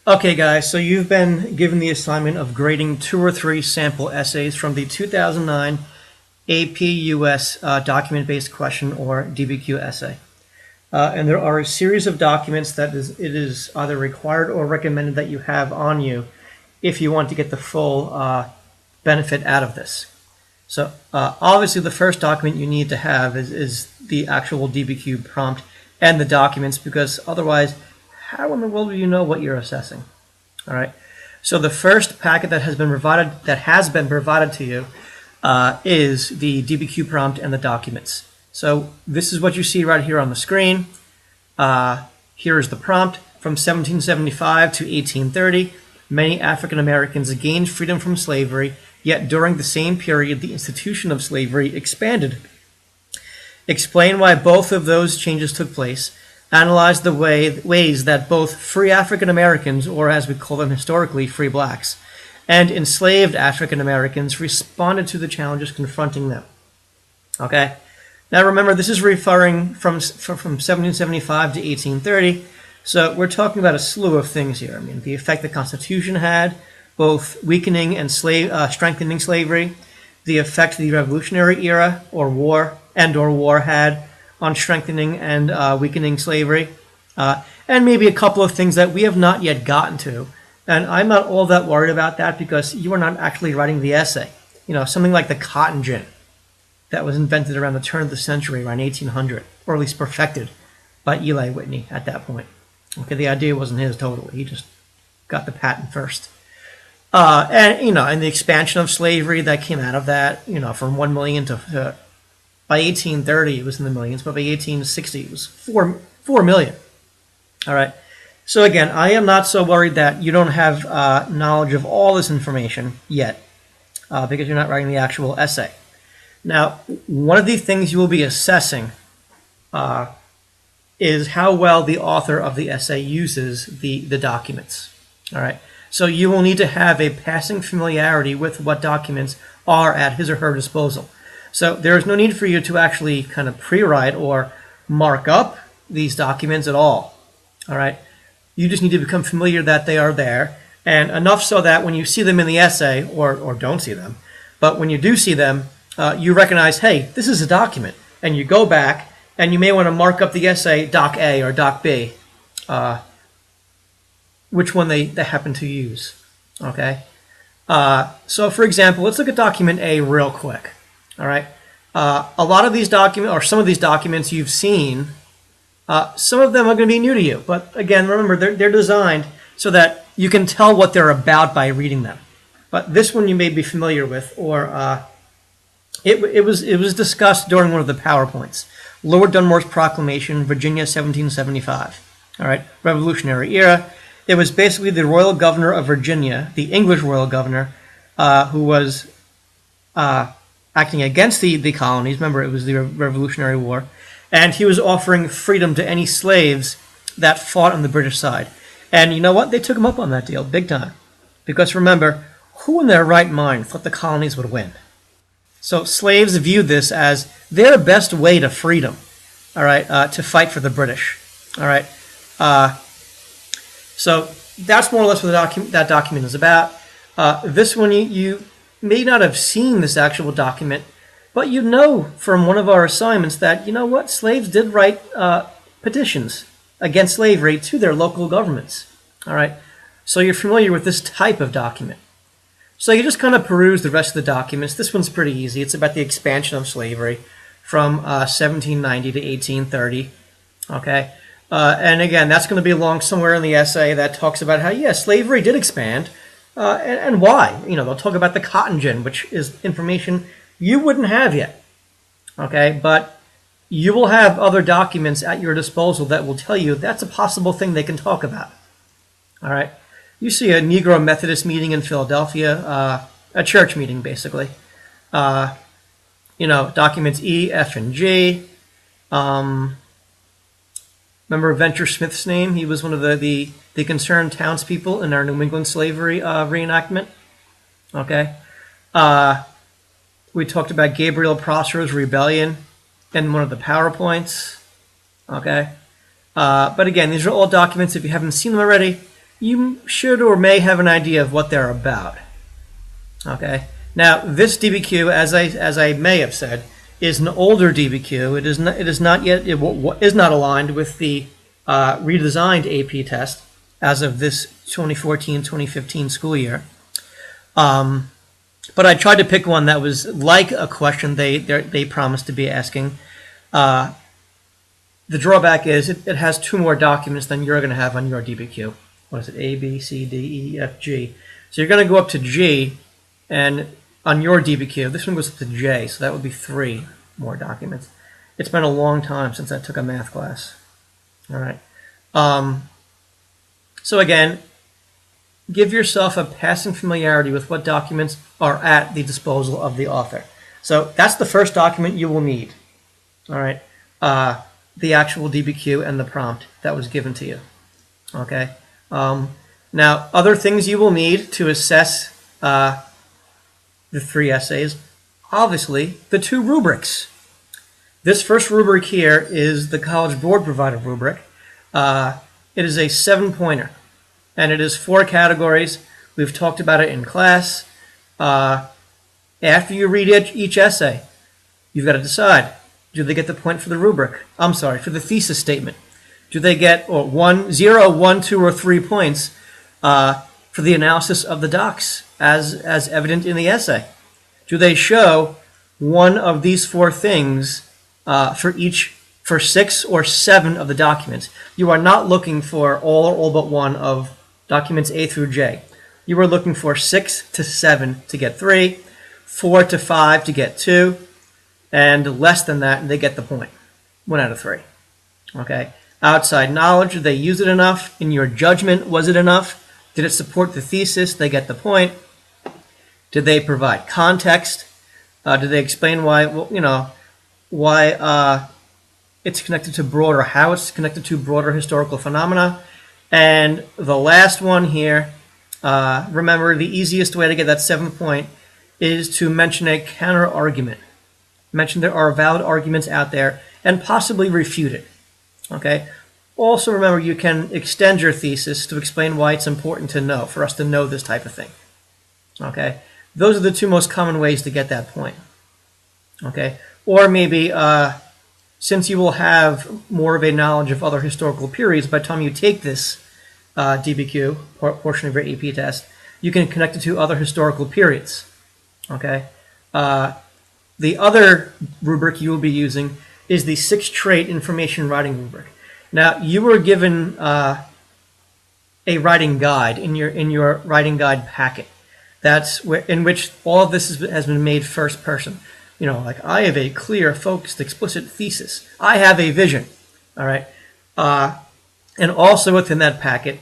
Okay, guys, so you've been given the assignment of grading 2 or 3 sample essays from the 2009 AP US document-based question or DBQ essay. And there are a series of documents that it is either required or recommended that you have on you if you want to get the full benefit out of this. So obviously the first document you need to have is the actual DBQ prompt and the documents, because otherwise, how in the world do you know what you're assessing? All right. So the first packet that has been provided to you is the DBQ prompt and the documents. So this is what you see right here on the screen. Here is the prompt. From 1775 to 1830, many African Americans gained freedom from slavery, yet during the same period, the institution of slavery expanded. Explain why both of those changes took place. Analyze the ways that both free African Americans, or as we call them historically, free blacks, and enslaved African Americans responded to the challenges confronting them. Okay? Now remember, this is referring from 1775 to 1830, so we're talking about a slew of things here. I mean, the effect the Constitution had, both weakening and strengthening slavery, the effect the Revolutionary Era or war had on strengthening and weakening slavery, and maybe a couple of things that we have not yet gotten to. And I'm not all that worried about that because you are not actually writing the essay. You know, something like the cotton gin that was invented around the turn of the century, around 1800, or at least perfected by Eli Whitney at that point. Okay, the idea wasn't his totally. He just got the patent first. And the expansion of slavery that came out of that, from 1 million to by 1830 it was in the millions, but by 1860 it was 4 million. All right. So again, I am not so worried that you don't have knowledge of all this information yet, because you're not writing the actual essay. Now, one of the things you will be assessing is how well the author of the essay uses the documents. All right. So you will need to have a passing familiarity with what documents are at his or her disposal. So there is no need for you to actually kind of pre-write or mark up these documents at all. All right. You just need to become familiar that they are there, and enough so that when you see them in the essay, or don't see them, but when you do see them, you recognize, hey, this is a document, and you go back, and you may want to mark up the essay Doc A or Doc B, which one they happen to use. Okay. So for example, let's look at document A real quick. All right. A lot of these documents, or some of these documents you've seen, some of them are going to be new to you. But again, remember, they're designed so that you can tell what they're about by reading them. But this one you may be familiar with, or it was discussed during one of the PowerPoints. Lord Dunmore's Proclamation, Virginia, 1775. All right, Revolutionary Era. It was basically the royal governor of Virginia, the English royal governor, who was acting against the colonies. Remember, it was the Revolutionary War. And he was offering freedom to any slaves that fought on the British side. And you know what? They took him up on that deal, big time. Because remember, who in their right mind thought the colonies would win? So slaves viewed this as their best way to freedom, all right, to fight for the British. All right. So that's more or less what that document is about. This one, you may not have seen this actual document, but you know from one of our assignments that, you know what, slaves did write petitions against slavery to their local governments. All right. So you're familiar with this type of document. So you just kind of peruse the rest of the documents. This one's pretty easy. It's about the expansion of slavery from 1790 to 1830. Okay. And again, that's going to be along somewhere in the essay that talks about how, yes, slavery did expand, and why. They'll talk about the cotton gin, which is information you wouldn't have yet. Okay, but you will have other documents at your disposal that will tell you that's a possible thing they can talk about. All right. You see a Negro Methodist meeting in Philadelphia, a church meeting, basically. Documents E, F, and G. Remember Venture Smith's name? He was one of the concerned townspeople in our New England slavery reenactment. Okay. We talked about Gabriel Prosper's rebellion in one of the PowerPoints. Okay. But again, these are all documents. If you haven't seen them already, you should or may have an idea of what they're about. Okay. Now, this DBQ, as I may have said, is an older DBQ. It is not aligned with the redesigned AP test as of this 2014-2015 school year. But I tried to pick one that was like a question they promised to be asking. The drawback is it has 2 more documents than you're going to have on your DBQ. What is it? A, B, C, D, E, F, G. So you're going to go up to G, and on your DBQ, this one goes up to J, so that would be 3 more documents. It's been a long time since I took a math class. All right. So again, give yourself a passing familiarity with what documents are at the disposal of the author. So that's the first document you will need. All right. The actual DBQ and the prompt that was given to you. Okay. Now, other things you will need to assess the 3 essays, obviously, the 2 rubrics. This first rubric here is the College Board provided rubric. It is a 7-pointer, and it is 4 categories. We've talked about it in class. After you read each essay, you've got to decide, do they get the point for the rubric? I'm sorry, for the thesis statement. Do they get 0, 1, 2, or 3 points for the analysis of the docs as evident in the essay? Do they show one of these 4 things for 6 or 7 of the documents? You are not looking for all or all but one of documents A through J. You are looking for 6 to 7 to get 3, 4 to 5 to get 2, and less than that, they get the point. 1 out of 3. Okay. Outside knowledge, did they use it enough? In your judgment, was it enough? Did it support the thesis? They get the point. Did they provide context? Did they explain why, why it's connected to broader, how it's connected to broader historical phenomena? And the last one here, remember, the easiest way to get that 7th point is to mention a counter argument. Mention there are valid arguments out there and possibly refute it. Okay. Also remember, you can extend your thesis to explain why it's important to know, for us to know this type of thing. Okay. Those are the 2 most common ways to get that point. Okay. Or maybe, since you will have more of a knowledge of other historical periods by the time you take this DBQ portion of your AP test, you can connect it to other historical periods. Okay. The other rubric you will be using is the 6-trait information writing rubric. Now, you were given a writing guide in your writing guide packet. That's in which all of this has been made first person. Like, I have a clear, focused, explicit thesis. I have a vision. All right. And also within that packet,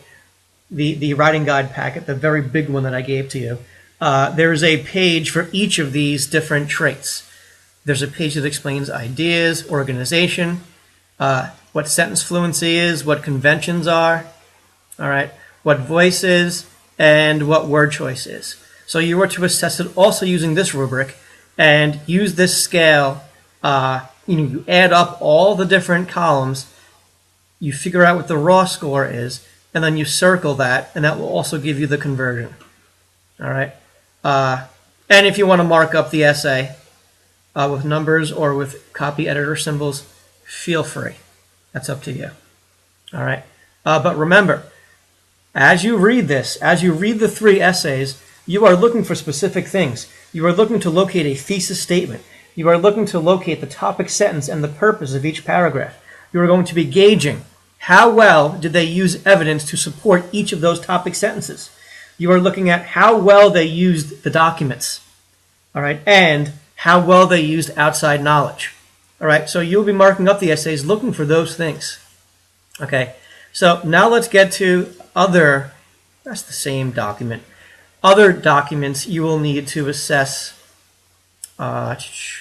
the writing guide packet, the very big one that I gave to you, there's a page for each of these different traits. There's a page that explains ideas, organization, what sentence fluency is, what conventions are, all right, what voice is, and what word choice is. So you were to assess it also using this rubric and use this scale. You add up all the different columns, you figure out what the raw score is, and then you circle that, and that will also give you the conversion. All right. And if you want to mark up the essay with numbers or with copy editor symbols, feel free. That's up to you. All right. But remember, as you read this, as you read the 3 essays, you are looking for specific things. You are looking to locate a thesis statement. You are looking to locate the topic sentence and the purpose of each paragraph. You are going to be gauging how well did they use evidence to support each of those topic sentences. You are looking at how well they used the documents, all right, and how well they used outside knowledge. All right, so you'll be marking up the essays looking for those things. Okay, so now let's get to other, that's the same document, other documents you will need to assess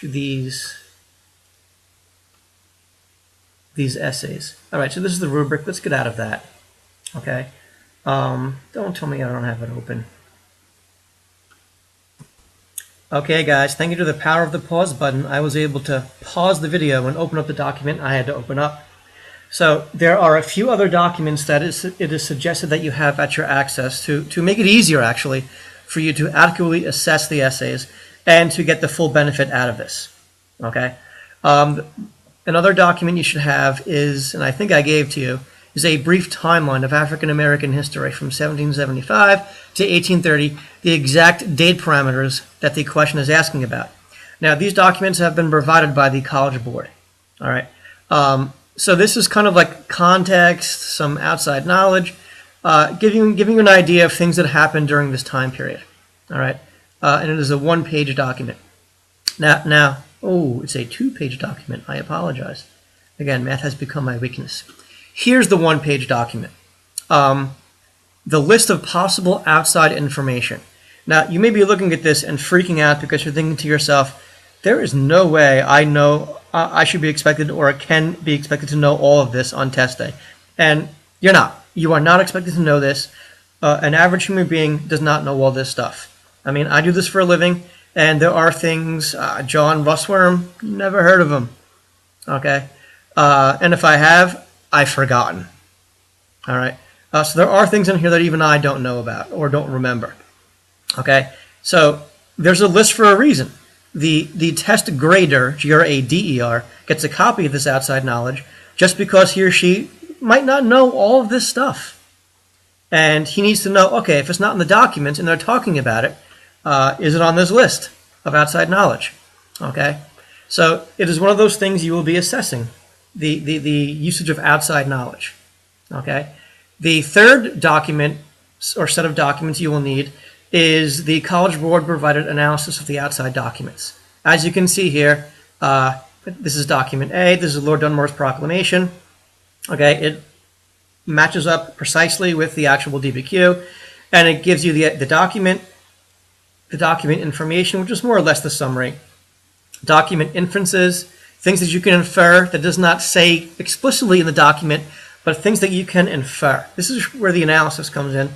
these essays. All right, so this is the rubric. Let's get out of that. Okay, don't tell me I don't have it open. Okay, guys, thank you to the power of the pause button, I was able to pause the video and open up the document I had to open up. So there are a few other documents that it is suggested that you have at your access to make it easier, actually, for you to adequately assess the essays and to get the full benefit out of this. Okay. Another document you should have is, and I think I gave to you, is a brief timeline of African American history from 1775 to 1830, the exact date parameters that the question is asking about. Now, these documents have been provided by the College Board. All right. So this is kind of like context, some outside knowledge, giving you an idea of things that happened during this time period. All right. And it is a one-page document. Now, oh, it's a two-page document. I apologize. Again, math has become my weakness. Here's the one-page document. The list of possible outside information. Now, you may be looking at this and freaking out because you're thinking to yourself, there is no way I know I should be expected or can be expected to know all of this on test day. And you're not. You are not expected to know this. An average human being does not know all this stuff. I mean, I do this for a living, and there are things, John Russworm, never heard of him. Okay? And if I have, I've forgotten. All right? So there are things in here that even I don't know about or don't remember. Okay? So there's a list for a reason. The test grader, G-R-A-D-E-R, gets a copy of this outside knowledge just because he or she might not know all of this stuff. And he needs to know, okay, if it's not in the documents and they're talking about it, is it on this list of outside knowledge? Okay? So it is one of those things you will be assessing, the usage of outside knowledge. Okay? The third document or set of documents you will need is the College Board provided analysis of the outside documents. As you can see here, this is document A. This is Lord Dunmore's proclamation. Okay, it matches up precisely with the actual DBQ, and it gives you the document information, which is more or less the summary. Document inferences, things that you can infer that does not say explicitly in the document, but things that you can infer. This is where the analysis comes in.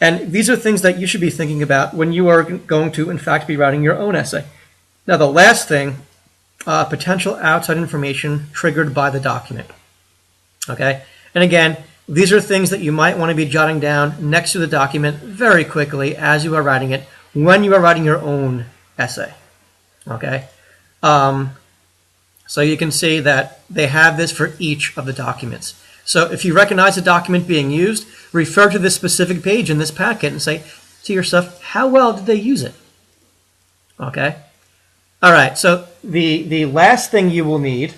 And these are things that you should be thinking about when you are going to, in fact, be writing your own essay. Now, the last thing, potential outside information triggered by the document. Okay? And again, these are things that you might want to be jotting down next to the document very quickly as you are writing it, when you are writing your own essay. Okay? So you can see that they have this for each of the documents. So if you recognize a document being used, refer to this specific page in this packet and say to yourself, how well did they use it? Okay? All right, so the last thing you will need,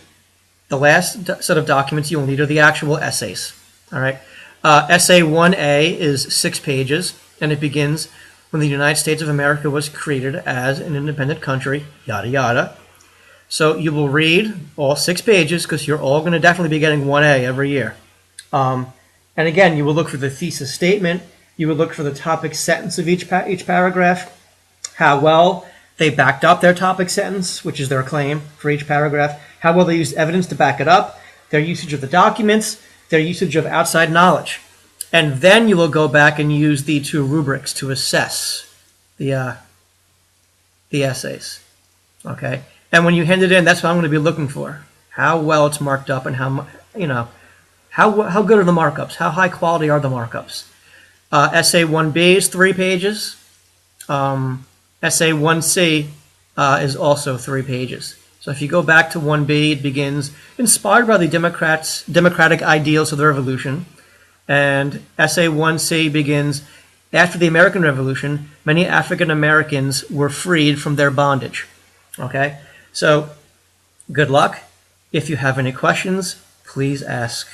the last set of documents you will need are the actual essays. All right? Essay 1A is 6 pages, and it begins when the United States of America was created as an independent country, yada, yada. So you will read all 6 pages because you're all going to definitely be getting 1A every year. And again, you will look for the thesis statement. You will look for the topic sentence of each paragraph, how well they backed up their topic sentence, which is their claim for each paragraph, how well they used evidence to back it up, their usage of the documents, their usage of outside knowledge. And then you will go back and use the 2 rubrics to assess the essays. Okay? And when you hand it in, that's what I'm going to be looking for. How well it's marked up and how good are the markups? How high quality are the markups? Essay 1B is 3 pages. Essay 1C is also 3 pages. So if you go back to 1B, it begins, inspired by the democratic ideals of the Revolution. And Essay 1C begins, after the American Revolution, many African Americans were freed from their bondage. Okay? So, good luck. If you have any questions, please ask.